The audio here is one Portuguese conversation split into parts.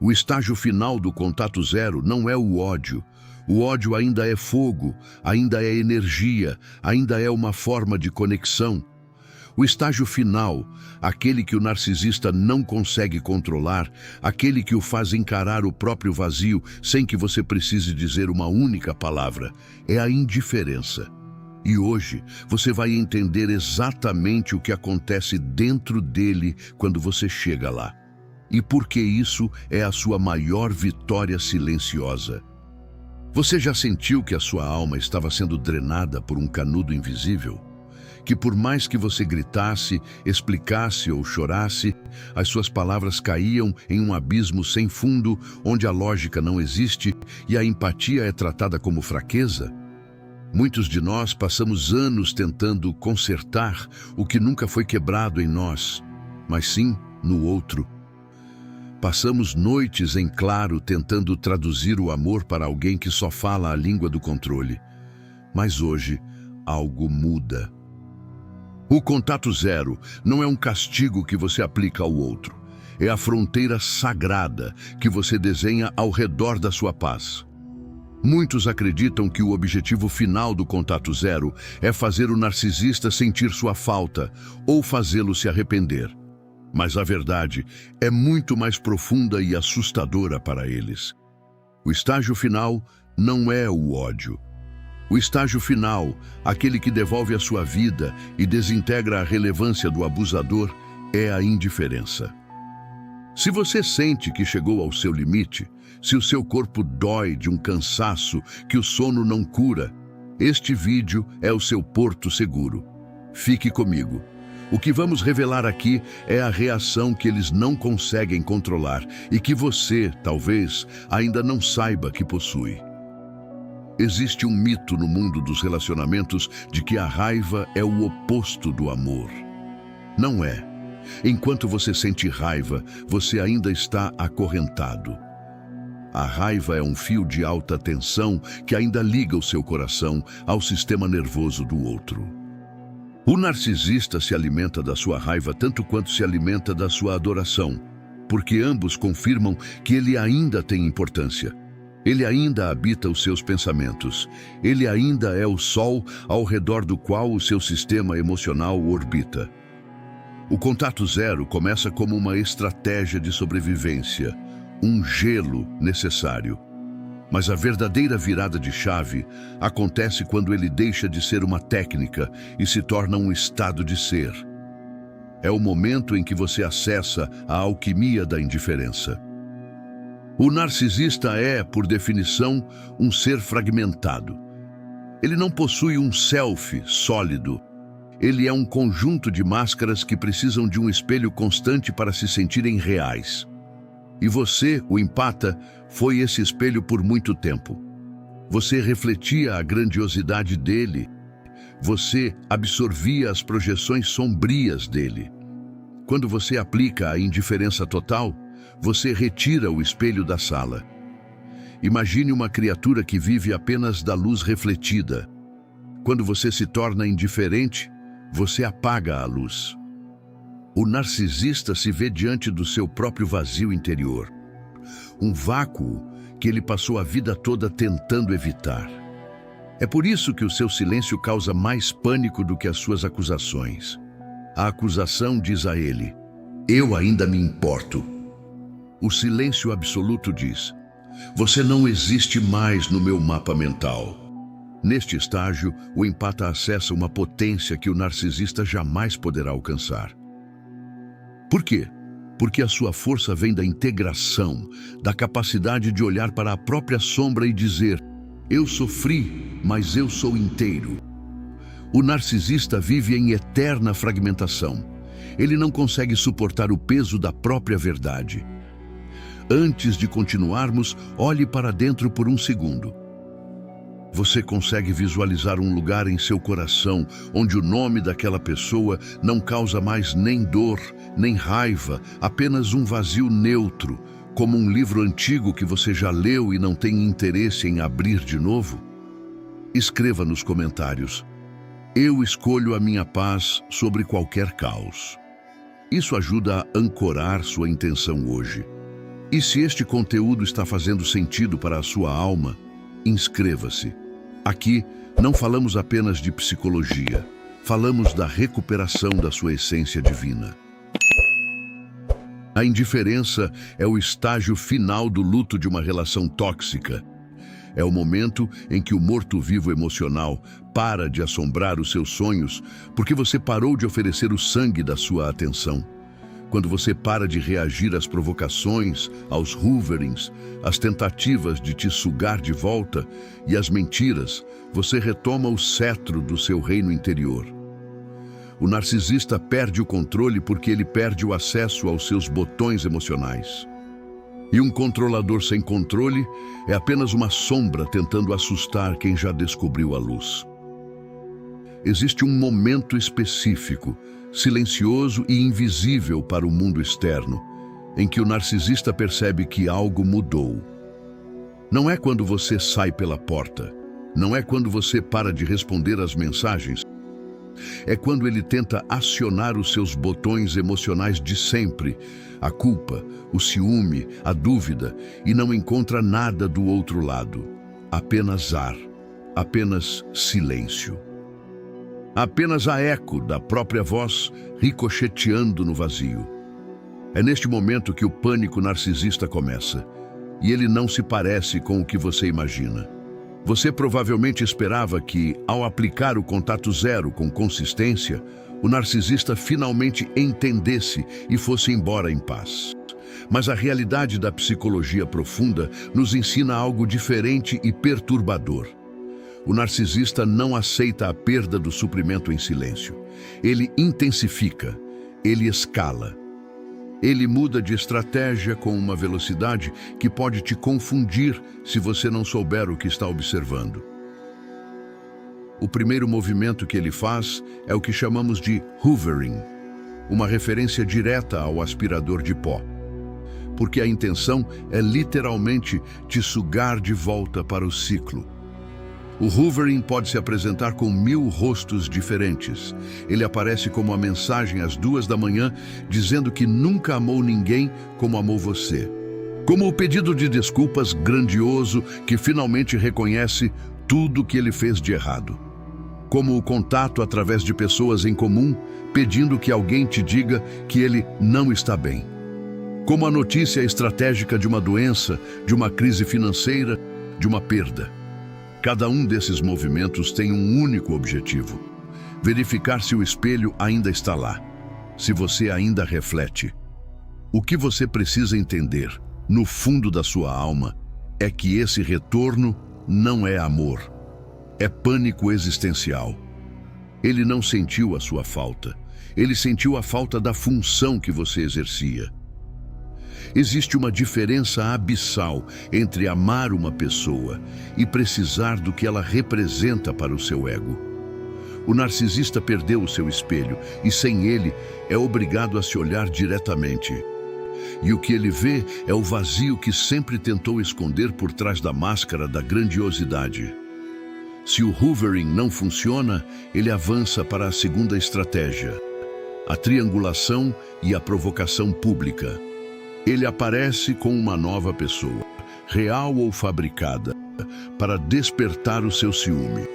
O estágio final do contato zero não é o ódio. O ódio ainda é fogo, ainda é energia, ainda é uma forma de conexão. O estágio final, aquele que o narcisista não consegue controlar, aquele que o faz encarar o próprio vazio sem que você precise dizer uma única palavra, é a indiferença. E hoje você vai entender exatamente o que acontece dentro dele quando você chega lá. E por que isso é a sua maior vitória silenciosa. Você já sentiu que a sua alma estava sendo drenada por um canudo invisível? Que por mais que você gritasse, explicasse ou chorasse, as suas palavras caíam em um abismo sem fundo, onde a lógica não existe e a empatia é tratada como fraqueza? Muitos de nós passamos anos tentando consertar o que nunca foi quebrado em nós, mas sim no outro. Passamos noites em claro tentando traduzir o amor para alguém que só fala a língua do controle. Mas hoje, algo muda. O contato zero não é um castigo que você aplica ao outro. É a fronteira sagrada que você desenha ao redor da sua paz. Muitos acreditam que o objetivo final do contato zero é fazer o narcisista sentir sua falta ou fazê-lo se arrepender. Mas a verdade é muito mais profunda e assustadora para eles. O estágio final não é o ódio. O estágio final, aquele que devolve a sua vida e desintegra a relevância do abusador, é a indiferença. Se você sente que chegou ao seu limite, se o seu corpo dói de um cansaço que o sono não cura, este vídeo é o seu porto seguro. Fique comigo. O que vamos revelar aqui é a reação que eles não conseguem controlar e que você, talvez, ainda não saiba que possui. Existe um mito no mundo dos relacionamentos de que a raiva é o oposto do amor. Não é. Enquanto você sente raiva, você ainda está acorrentado. A raiva é um fio de alta tensão que ainda liga o seu coração ao sistema nervoso do outro. O narcisista se alimenta da sua raiva tanto quanto se alimenta da sua adoração, porque ambos confirmam que ele ainda tem importância. Ele ainda habita os seus pensamentos. Ele ainda é o sol ao redor do qual o seu sistema emocional orbita. O contato zero começa como uma estratégia de sobrevivência, um gelo necessário. Mas a verdadeira virada de chave acontece quando ele deixa de ser uma técnica e se torna um estado de ser. É o momento em que você acessa a alquimia da indiferença. O narcisista é, por definição, um ser fragmentado. Ele não possui um self sólido. Ele é um conjunto de máscaras que precisam de um espelho constante para se sentirem reais. E você, o empata, foi esse espelho por muito tempo. Você refletia a grandiosidade dele. Você absorvia as projeções sombrias dele. Quando você aplica a indiferença total, você retira o espelho da sala. Imagine uma criatura que vive apenas da luz refletida. Quando você se torna indiferente, você apaga a luz. O narcisista se vê diante do seu próprio vazio interior. Um vácuo que ele passou a vida toda tentando evitar. É por isso que o seu silêncio causa mais pânico do que as suas acusações. A acusação diz a ele: "Eu ainda me importo." O silêncio absoluto diz: "Você não existe mais no meu mapa mental." Neste estágio, o empata acessa uma potência que o narcisista jamais poderá alcançar. Por quê? Porque a sua força vem da integração, da capacidade de olhar para a própria sombra e dizer: "Eu sofri, mas eu sou inteiro." O narcisista vive em eterna fragmentação. Ele não consegue suportar o peso da própria verdade. Antes de continuarmos, olhe para dentro por um segundo. Você consegue visualizar um lugar em seu coração onde o nome daquela pessoa não causa mais nem dor, nem raiva, apenas um vazio neutro, como um livro antigo que você já leu e não tem interesse em abrir de novo? Escreva nos comentários: "Eu escolho a minha paz sobre qualquer caos." Isso ajuda a ancorar sua intenção hoje. E se este conteúdo está fazendo sentido para a sua alma, inscreva-se. Aqui não falamos apenas de psicologia, falamos da recuperação da sua essência divina. A indiferença é o estágio final do luto de uma relação tóxica. É o momento em que o morto-vivo emocional para de assombrar os seus sonhos porque você parou de oferecer o sangue da sua atenção. Quando você para de reagir às provocações, aos hooverings, às tentativas de te sugar de volta e às mentiras, você retoma o cetro do seu reino interior. O narcisista perde o controle porque ele perde o acesso aos seus botões emocionais. E um controlador sem controle é apenas uma sombra tentando assustar quem já descobriu a luz. Existe um momento específico, silencioso e invisível para o mundo externo, em que o narcisista percebe que algo mudou. Não é quando você sai pela porta, não é quando você para de responder às mensagens, é quando ele tenta acionar os seus botões emocionais de sempre, a culpa, o ciúme, a dúvida, e não encontra nada do outro lado. Apenas ar, apenas silêncio. Apenas a eco da própria voz ricocheteando no vazio. É neste momento que o pânico narcisista começa, e ele não se parece com o que você imagina. Você provavelmente esperava que, ao aplicar o contato zero com consistência, o narcisista finalmente entendesse e fosse embora em paz. Mas a realidade da psicologia profunda nos ensina algo diferente e perturbador. O narcisista não aceita a perda do suprimento em silêncio. Ele intensifica, ele escala. Ele muda de estratégia com uma velocidade que pode te confundir se você não souber o que está observando. O primeiro movimento que ele faz é o que chamamos de hoovering, uma referência direta ao aspirador de pó, porque a intenção é literalmente te sugar de volta para o ciclo. O hoovering pode se apresentar com 1000 rostos diferentes. Ele aparece como a mensagem às 2 da manhã, dizendo que nunca amou ninguém como amou você. Como o pedido de desculpas grandioso que finalmente reconhece tudo que ele fez de errado. Como o contato através de pessoas em comum, pedindo que alguém te diga que ele não está bem. Como a notícia estratégica de uma doença, de uma crise financeira, de uma perda. Cada um desses movimentos tem um único objetivo: verificar se o espelho ainda está lá, se você ainda reflete. O que você precisa entender, no fundo da sua alma, é que esse retorno não é amor, é pânico existencial. Ele não sentiu a sua falta, ele sentiu a falta da função que você exercia. Existe uma diferença abissal entre amar uma pessoa e precisar do que ela representa para o seu ego. O narcisista perdeu o seu espelho e, sem ele, é obrigado a se olhar diretamente. E o que ele vê é o vazio que sempre tentou esconder por trás da máscara da grandiosidade. Se o hoovering não funciona, ele avança para a segunda estratégia: a triangulação e a provocação pública. Ele aparece com uma nova pessoa, real ou fabricada, para despertar o seu ciúme.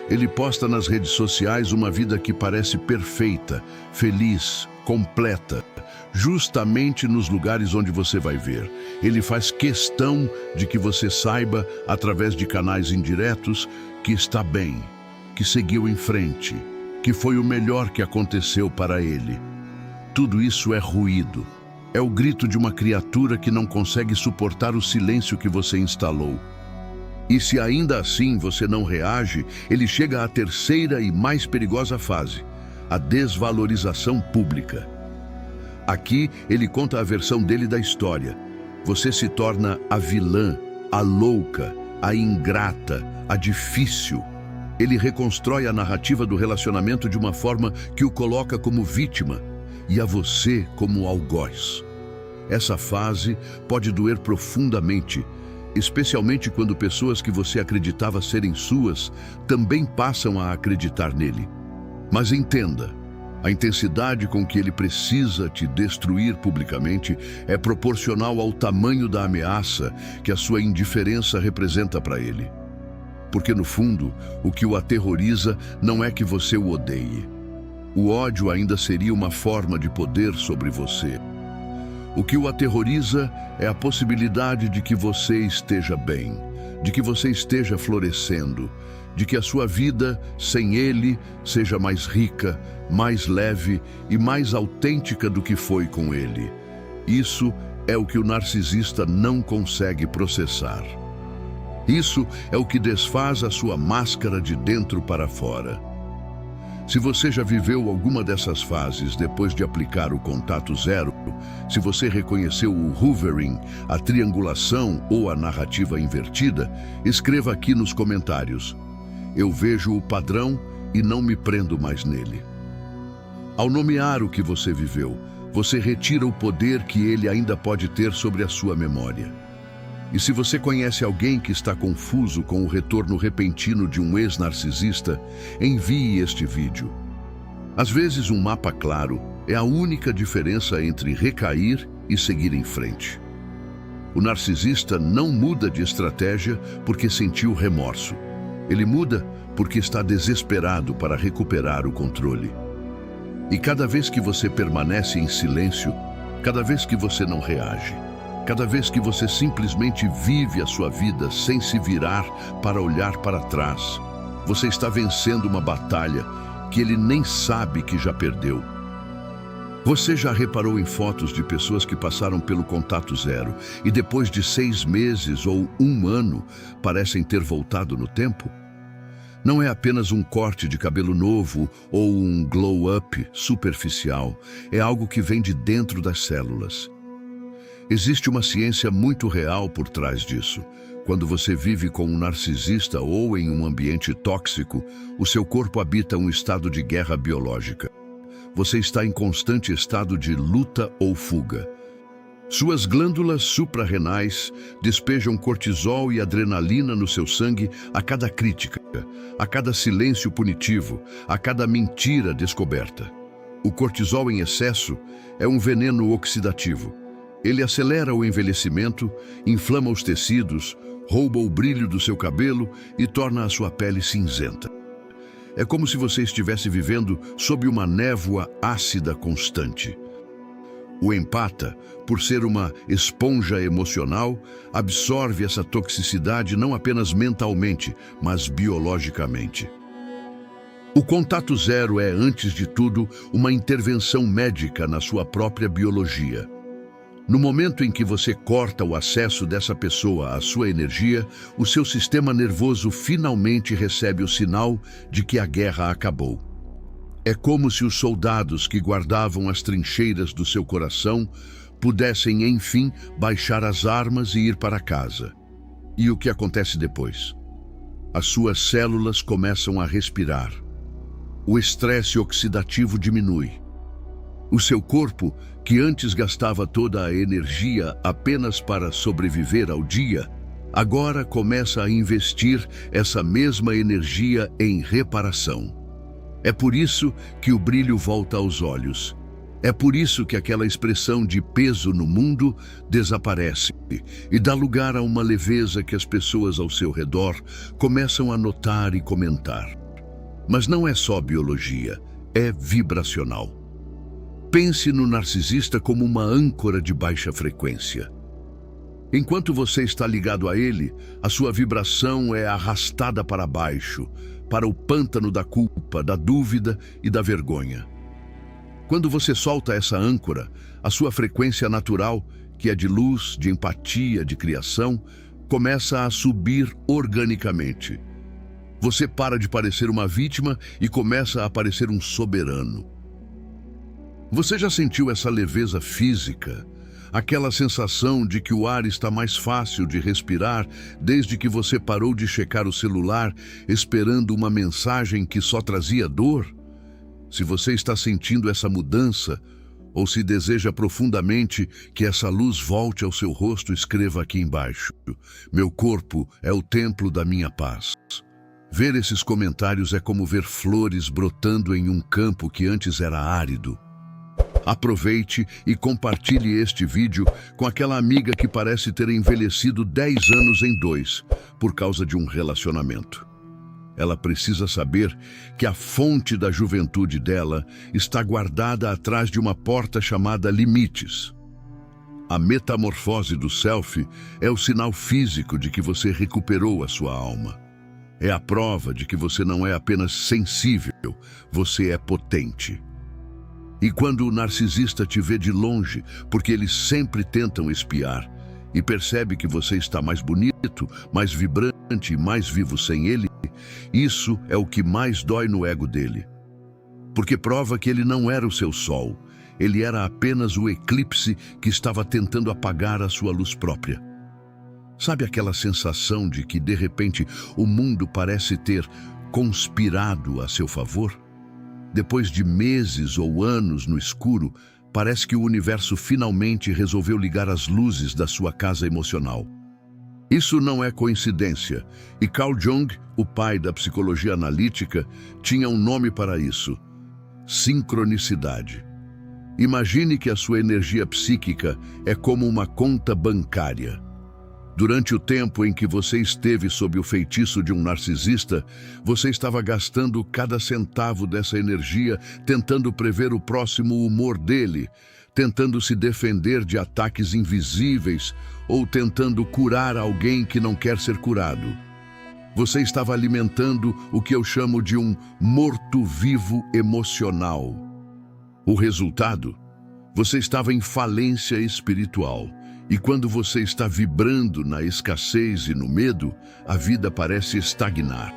Ele posta nas redes sociais uma vida que parece perfeita, feliz, completa, justamente nos lugares onde você vai ver. Ele faz questão de que você saiba, através de canais indiretos, que está bem, que seguiu em frente, que foi o melhor que aconteceu para ele. Tudo isso é ruído. É o grito de uma criatura que não consegue suportar o silêncio que você instalou. E se ainda assim você não reage, ele chega à terceira e mais perigosa fase, a desvalorização pública. Aqui ele conta a versão dele da história. Você se torna a vilã, a louca, a ingrata, a difícil. Ele reconstrói a narrativa do relacionamento de uma forma que o coloca como vítima e a você como algoz. Essa fase pode doer profundamente, especialmente quando pessoas que você acreditava serem suas também passam a acreditar nele. Mas entenda, A intensidade com que ele precisa te destruir publicamente é proporcional ao tamanho da ameaça que a sua indiferença representa para ele. Porque, no fundo, o que o aterroriza não é que você o odeie. O ódio ainda seria uma forma de poder sobre você. O que o aterroriza é a possibilidade de que você esteja bem, de que você esteja florescendo, de que a sua vida, sem ele, seja mais rica, mais leve e mais autêntica do que foi com ele. Isso é o que o narcisista não consegue processar. Isso é o que desfaz a sua máscara de dentro para fora. Se você já viveu alguma dessas fases depois de aplicar o contato zero, se você reconheceu o hoovering, a triangulação ou a narrativa invertida, escreva aqui nos comentários. Eu vejo o padrão e não me prendo mais nele. Ao nomear o que você viveu, você retira o poder que ele ainda pode ter sobre a sua memória. E se você conhece alguém que está confuso com o retorno repentino de um ex-narcisista, envie este vídeo. Às vezes, um mapa claro é a única diferença entre recair e seguir em frente. O narcisista não muda de estratégia porque sentiu remorso. Ele muda porque está desesperado para recuperar o controle. E cada vez que você permanece em silêncio, cada vez que você não reage, cada vez que você simplesmente vive a sua vida sem se virar para olhar para trás, você está vencendo uma batalha que ele nem sabe que já perdeu. Você já reparou em fotos de pessoas que passaram pelo contato zero e depois de 6 meses ou 1 ano parecem ter voltado no tempo? Não é apenas um corte de cabelo novo ou um glow-up superficial, é algo que vem de dentro das células. Existe uma ciência muito real por trás disso. Quando você vive com um narcisista ou em um ambiente tóxico, o seu corpo habita um estado de guerra biológica. Você está em constante estado de luta ou fuga. Suas glândulas suprarrenais despejam cortisol e adrenalina no seu sangue a cada crítica, a cada silêncio punitivo, a cada mentira descoberta. O cortisol em excesso é um veneno oxidativo. Ele acelera o envelhecimento, inflama os tecidos, rouba o brilho do seu cabelo e torna a sua pele cinzenta. É como se você estivesse vivendo sob uma névoa ácida constante. O empata, por ser uma esponja emocional, absorve essa toxicidade não apenas mentalmente, mas biologicamente. O contato zero é, antes de tudo, uma intervenção médica na sua própria biologia. No momento em que você corta o acesso dessa pessoa à sua energia, o seu sistema nervoso finalmente recebe o sinal de que a guerra acabou. É como se os soldados que guardavam as trincheiras do seu coração pudessem, enfim, baixar as armas e ir para casa. E o que acontece depois? As suas células começam a respirar. O estresse oxidativo diminui. O seu corpo, que antes gastava toda a energia apenas para sobreviver ao dia, agora começa a investir essa mesma energia em reparação. É por isso que o brilho volta aos olhos. É por isso que aquela expressão de peso no mundo desaparece e dá lugar a uma leveza que as pessoas ao seu redor começam a notar e comentar. Mas não é só biologia, é vibracional. Pense no narcisista como uma âncora de baixa frequência. Enquanto você está ligado a ele, a sua vibração é arrastada para baixo, para o pântano da culpa, da dúvida e da vergonha. Quando você solta essa âncora, a sua frequência natural, que é de luz, de empatia, de criação, começa a subir organicamente. Você para de parecer uma vítima e começa a parecer um soberano. Você já sentiu essa leveza física? Aquela sensação de que o ar está mais fácil de respirar desde que você parou de checar o celular esperando uma mensagem que só trazia dor? Se você está sentindo essa mudança, ou se deseja profundamente que essa luz volte ao seu rosto, escreva aqui embaixo. Meu corpo é o templo da minha paz. Ver esses comentários é como ver flores brotando em um campo que antes era árido. Aproveite e compartilhe este vídeo com aquela amiga que parece ter envelhecido 10 anos em 2 por causa de um relacionamento. Ela precisa saber que a fonte da juventude dela está guardada atrás de uma porta chamada limites. A metamorfose do self é o sinal físico de que você recuperou a sua alma. É a prova de que você não é apenas sensível, você é potente. E quando o narcisista te vê de longe, porque eles sempre tentam espiar, e percebe que você está mais bonito, mais vibrante e mais vivo sem ele, isso é o que mais dói no ego dele. Porque prova que ele não era o seu sol, ele era apenas o eclipse que estava tentando apagar a sua luz própria. Sabe aquela sensação de que, de repente, o mundo parece ter conspirado a seu favor? Depois de meses ou anos no escuro, parece que o universo finalmente resolveu ligar as luzes da sua casa emocional. Isso não é coincidência, e Carl Jung, o pai da psicologia analítica, tinha um nome para isso: sincronicidade. Imagine que a sua energia psíquica é como uma conta bancária. Durante o tempo em que você esteve sob o feitiço de um narcisista, você estava gastando cada centavo dessa energia tentando prever o próximo humor dele, tentando se defender de ataques invisíveis ou tentando curar alguém que não quer ser curado. Você estava alimentando o que eu chamo de um morto-vivo emocional. O resultado? Você estava em falência espiritual. E quando você está vibrando na escassez e no medo, a vida parece estagnar.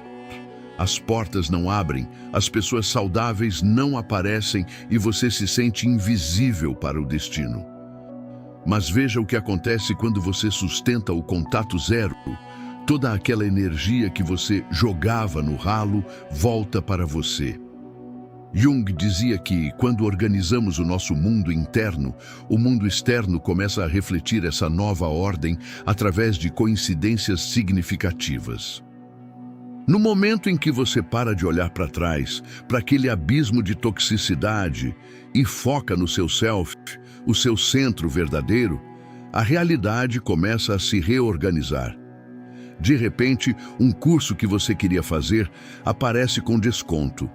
As portas não abrem, as pessoas saudáveis não aparecem e você se sente invisível para o destino. Mas veja o que acontece quando você sustenta o contato zero. Toda aquela energia que você jogava no ralo volta para você. Jung dizia que, quando organizamos o nosso mundo interno, o mundo externo começa a refletir essa nova ordem através de coincidências significativas. No momento em que você para de olhar para trás, para aquele abismo de toxicidade, e foca no seu self, o seu centro verdadeiro, a realidade começa a se reorganizar. De repente, um curso que você queria fazer aparece com desconto.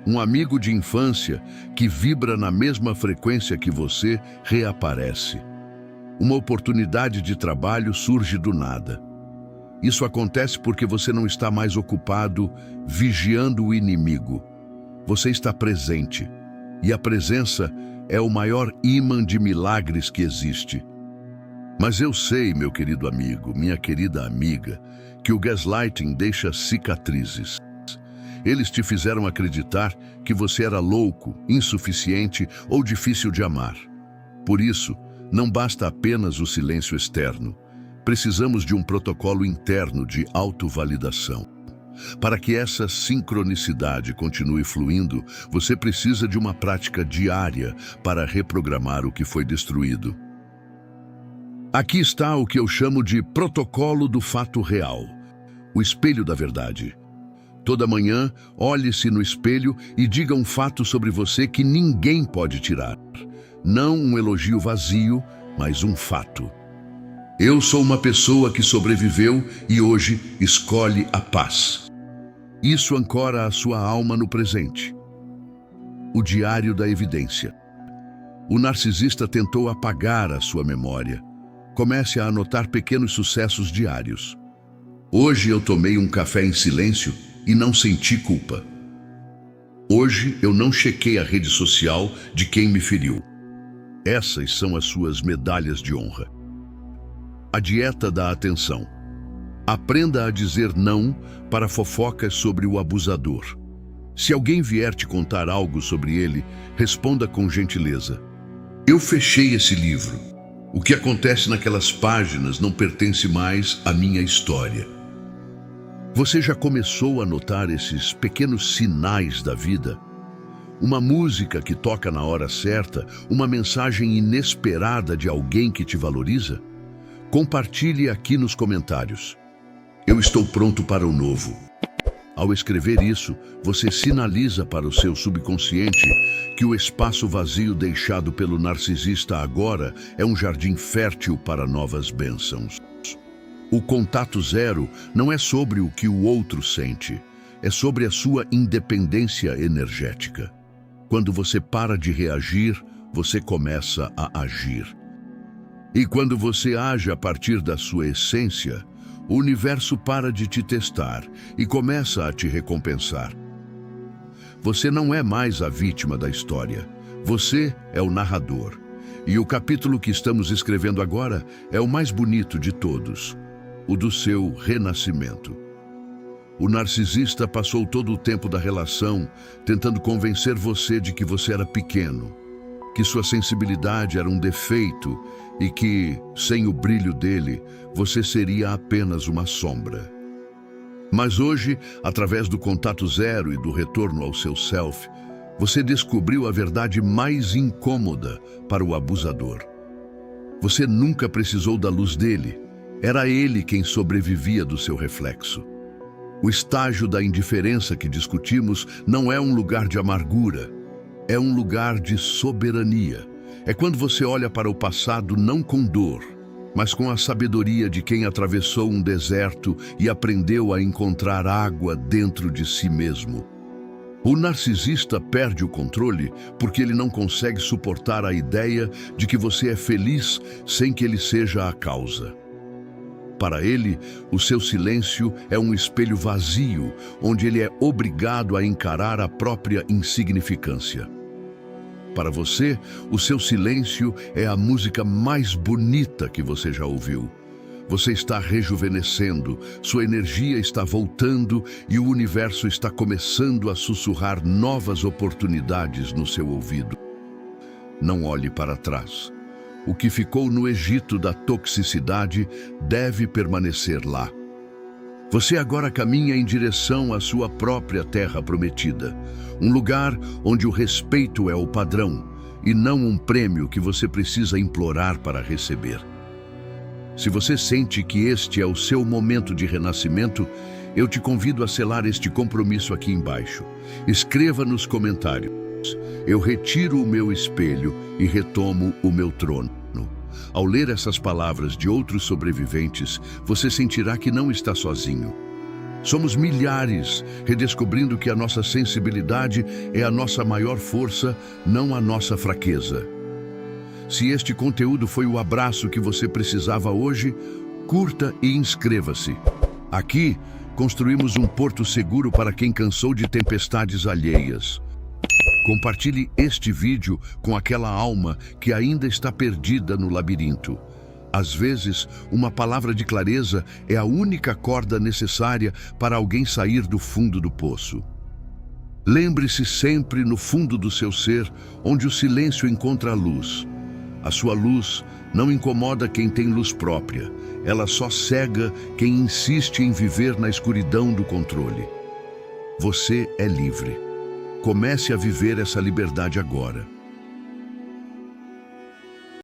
Um amigo de infância que vibra na mesma frequência que você reaparece. Uma oportunidade de trabalho surge do nada. Isso acontece porque você não está mais ocupado vigiando o inimigo. Você está presente. E a presença é o maior ímã de milagres que existe. Mas eu sei, meu querido amigo, minha querida amiga, que o gaslighting deixa cicatrizes. Eles te fizeram acreditar que você era louco, insuficiente ou difícil de amar. Por isso, não basta apenas o silêncio externo. Precisamos de um protocolo interno de autovalidação. Para que essa sincronicidade continue fluindo, você precisa de uma prática diária para reprogramar o que foi destruído. Aqui está o que eu chamo de protocolo do fato real, o espelho da verdade. Toda manhã, olhe-se no espelho e diga um fato sobre você que ninguém pode tirar. Não um elogio vazio, mas um fato. Eu sou uma pessoa que sobreviveu e hoje escolhe a paz. Isso ancora a sua alma no presente. O diário da evidência. O narcisista tentou apagar a sua memória. Comece a anotar pequenos sucessos diários. Hoje eu tomei um café em silêncio e não senti culpa. Hoje eu não chequei a rede social de quem me feriu. Essas são as suas medalhas de honra. A dieta da atenção. Aprenda a dizer não para fofocas sobre o abusador. Se alguém vier te contar algo sobre ele, responda com gentileza: eu fechei esse livro. O que acontece naquelas páginas não pertence mais à minha história. Você já começou a notar esses pequenos sinais da vida? Uma música que toca na hora certa, uma mensagem inesperada de alguém que te valoriza? Compartilhe aqui nos comentários. Eu estou pronto para o novo. Ao escrever isso, você sinaliza para o seu subconsciente que o espaço vazio deixado pelo narcisista agora é um jardim fértil para novas bênçãos. O contato zero não é sobre o que o outro sente, é sobre a sua independência energética. Quando você para de reagir, você começa a agir. E quando você age a partir da sua essência, o universo para de te testar e começa a te recompensar. Você não é mais a vítima da história. Você é o narrador. E o capítulo que estamos escrevendo agora é o mais bonito de todos, o do seu renascimento. O narcisista passou todo o tempo da relação tentando convencer você de que você era pequeno, que sua sensibilidade era um defeito e que, sem o brilho dele, você seria apenas uma sombra. Mas hoje, através do contato zero e do retorno ao seu self, você descobriu a verdade mais incômoda para o abusador. Você nunca precisou da luz dele. Era ele quem sobrevivia do seu reflexo. O estágio da indiferença que discutimos não é um lugar de amargura, é um lugar de soberania. É quando você olha para o passado não com dor, mas com a sabedoria de quem atravessou um deserto e aprendeu a encontrar água dentro de si mesmo. O narcisista perde o controle porque ele não consegue suportar a ideia de que você é feliz sem que ele seja a causa. Para ele, o seu silêncio é um espelho vazio, onde ele é obrigado a encarar a própria insignificância. Para você, o seu silêncio é a música mais bonita que você já ouviu. Você está rejuvenescendo, sua energia está voltando e o universo está começando a sussurrar novas oportunidades no seu ouvido. Não olhe para trás. O que ficou no Egito da toxicidade deve permanecer lá. Você agora caminha em direção à sua própria terra prometida, um lugar onde o respeito é o padrão e não um prêmio que você precisa implorar para receber. Se você sente que este é o seu momento de renascimento, eu te convido a selar este compromisso aqui embaixo. Escreva nos comentários: eu retiro o meu espelho e retomo o meu trono. Ao ler essas palavras de outros sobreviventes, você sentirá que não está sozinho. Somos milhares redescobrindo que a nossa sensibilidade é a nossa maior força, não a nossa fraqueza. Se este conteúdo foi o abraço que você precisava hoje, curta e inscreva-se. Aqui, construímos um porto seguro para quem cansou de tempestades alheias. Compartilhe este vídeo com aquela alma que ainda está perdida no labirinto. Às vezes, uma palavra de clareza é a única corda necessária para alguém sair do fundo do poço. Lembre-se sempre no fundo do seu ser, onde o silêncio encontra a luz. A sua luz não incomoda quem tem luz própria. Ela só cega quem insiste em viver na escuridão do controle. Você é livre. Comece a viver essa liberdade agora.